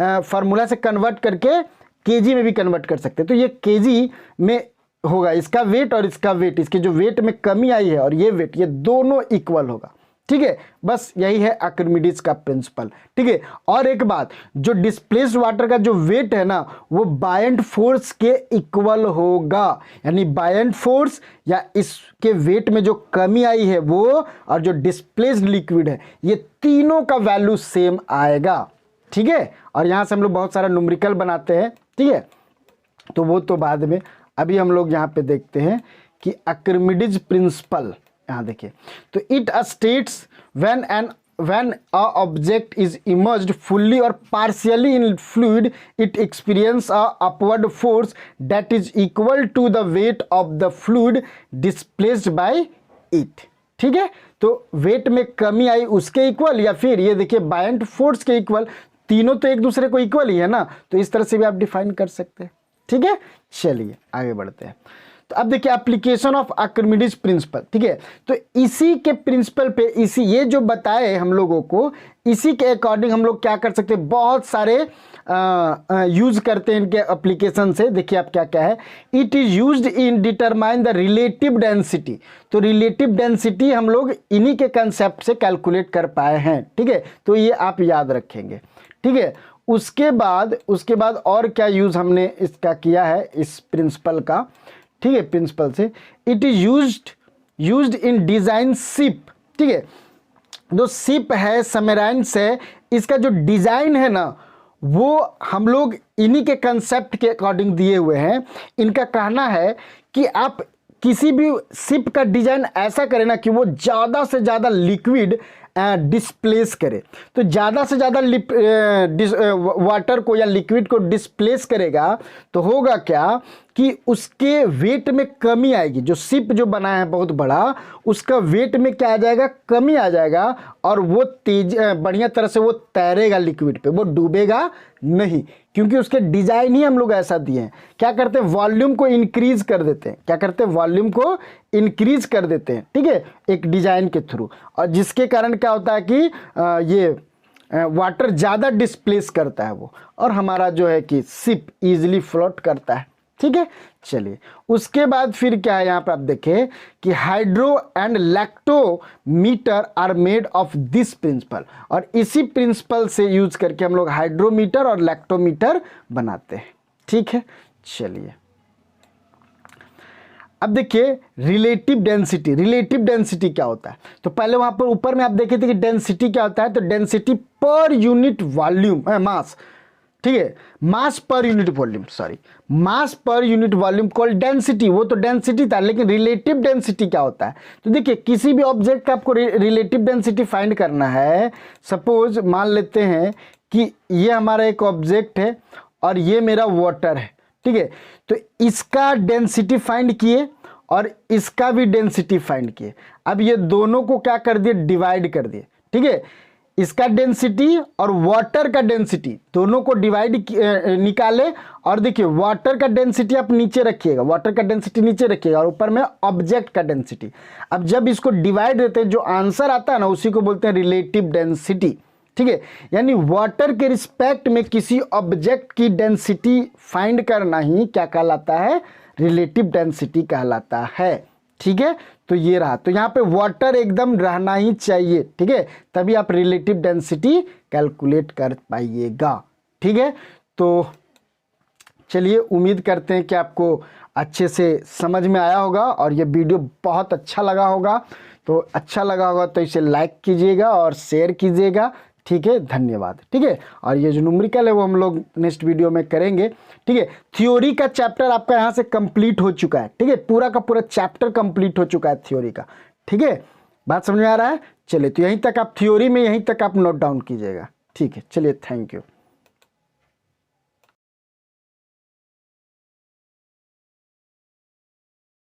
Speaker 1: फार्मूला से कन्वर्ट करके केजी में भी कन्वर्ट कर सकते हैं। तो ये केजी में होगा इसका वेट और इसका वेट, इसके जो वेट में कमी आई है और ये वेट, ये दोनों इक्वल होगा, ठीक है। बस यही है आर्किमिडीज का प्रिंसिपल, ठीक है। और एक बात, जो डिस्प्लेस्ड वाटर का जो वेट है ना वो बायंट फोर्स के इक्वल होगा, यानी बायंट फोर्स या इसके वेट में जो कमी आई है वो और जो डिस्प्लेस्ड लिक्विड है ये तीनों का वैल्यू सेम आएगा, ठीक है। और यहां से हम लोग बहुत सारा न्यूमेरिकल बनाते हैं, ठीक है, तो वो तो बाद में। अभी हम लोग यहाँ पे देखते हैं कि आर्किमिडीज प्रिंसिपल, यहाँ देखिए, तो it states when a object is immersed fully or partially in fluid, it experiences a upward force that is equal to the weight of the fluid displaced by it, ठीक है। तो wait में कमी आई उसके equal, या फिर ये देखिए बायंट फोर्स के इक्वल, तीनों तो एक दूसरे को इक्वल ही है ना, तो इस तरह से भी आप डिफाइन कर सकते हैं, ठीक है। चलिए आगे बढ़ते हैं। तो अब देखिए एप्लीकेशन ऑफ आर्किमिडीज प्रिंसिपल, ठीक है। तो इसी के प्रिंसिपल पे, इसी ये जो बताए हम लोगों को, इसी के अकॉर्डिंग हम लोग क्या कर सकते हैं, बहुत सारे यूज करते हैं इनके एप्लीकेशन से। देखिए आप क्या क्या है, it is used in determine the relative density. तो रिलेटिव डेंसिटी हम लोग इन्हीं के कंसेप्ट से कैलकुलेट कर पाए हैं, ठीक है, तो ये आप याद रखेंगे, ठीक है। उसके बाद और क्या यूज हमने इसका किया है इस प्रिंसिपल का, ठीक है, प्रिंसिपल से, it is used in design ship, ठीक है। जो शिप है, सबमरीन्स है, इसका जो डिजाइन है ना वो हम लोग इन्हीं के कंसेप्ट के अकॉर्डिंग दिए हुए हैं। इनका कहना है कि आप किसी भी शिप का डिजाइन ऐसा करें ना कि वो ज़्यादा से ज़्यादा लिक्विड डिस्प्लेस करे। तो ज़्यादा से ज़्यादा वाटर को या लिक्विड को डिस्प्लेस करेगा तो होगा क्या कि उसके वेट में कमी आएगी। जो शिप जो बना है बहुत बड़ा, उसका वेट में क्या आ जाएगा, कमी आ जाएगा, और वो बढ़िया तरह से वो तैरेगा लिक्विड पे, वो डूबेगा नहीं, क्योंकि उसके डिजाइन ही हम लोग ऐसा दिए हैं। क्या करते हैं, वॉल्यूम को इंक्रीज कर देते हैं, क्या करते हैं, वॉल्यूम को इंक्रीज कर देते हैं, ठीक है, एक डिजाइन के थ्रू, और जिसके कारण क्या होता है कि ये वाटर ज़्यादा डिस्प्लेस करता है वो, और हमारा जो है कि शिप इजीली फ्लोट करता है, ठीक है। चलिए उसके बाद फिर क्या है, यहाँ पे आप देखें कि hydro and lactometer are made of this principle, और इसी प्रिंसिपल से यूज करके हम लोग हाइड्रोमीटर और लैक्टोमीटर बनाते हैं, ठीक है। चलिए अब देखिए रिलेटिव डेंसिटी। रिलेटिव डेंसिटी क्या होता है, तो पहले वहां पर ऊपर में आप देखे थे कि डेंसिटी क्या होता है, तो डेंसिटी पर यूनिट वॉल्यूम मास, ठीक है, मास पर यूनिट वॉल्यूम, सॉरी, मास per unit volume called density, वो तो डेंसिटी था। लेकिन रिलेटिव डेंसिटी क्या होता है, तो देखिए किसी भी ऑब्जेक्ट का आपको रिलेटिव डेंसिटी फाइंड करना है। सपोज मान लेते हैं कि ये हमारा एक ऑब्जेक्ट है और ये मेरा वाटर है, ठीक है, तो इसका डेंसिटी फाइंड किए और इसका भी डेंसिटी फाइंड किए। अब ये दोनों को क्या कर दिए, डिवाइड कर दिए, ठीक है, इसका डेंसिटी और वाटर का डेंसिटी दोनों को डिवाइड निकाले, और देखिए वाटर का डेंसिटी आप नीचे रखिएगा, वाटर का डेंसिटी नीचे रखिएगा, और ऊपर में ऑब्जेक्ट का डेंसिटी। अब जब इसको डिवाइड देते हैं जो आंसर आता है ना उसी को बोलते हैं रिलेटिव डेंसिटी, ठीक है। यानी वाटर के रिस्पेक्ट में किसी ऑब्जेक्ट की डेंसिटी फाइंड करना ही क्या कहलाता है, रिलेटिव डेंसिटी कहलाता है, ठीक है। तो ये रहा, तो यहाँ पे वाटर एकदम रहना ही चाहिए, ठीक है, तभी आप रिलेटिव डेंसिटी कैलकुलेट कर पाइएगा, ठीक है। तो चलिए उम्मीद करते हैं कि आपको अच्छे से समझ में आया होगा और ये वीडियो बहुत अच्छा लगा होगा। तो अच्छा लगा होगा तो इसे लाइक कीजिएगा और शेयर कीजिएगा, ठीक है, धन्यवाद, ठीक है। और ये जो न्यूमेरिकल है वो हम लोग नेक्स्ट वीडियो में करेंगे, ठीक है। थ्योरी का चैप्टर आपका यहाँ से कंप्लीट हो चुका है, ठीक है, पूरा का पूरा चैप्टर कंप्लीट हो चुका है थ्योरी का, ठीक है, बात समझ में आ रहा है। चलिए तो यहीं तक आप थ्योरी में यहीं तक आप नोट डाउन कीजिएगा, ठीक है। चलिए थैंक यू।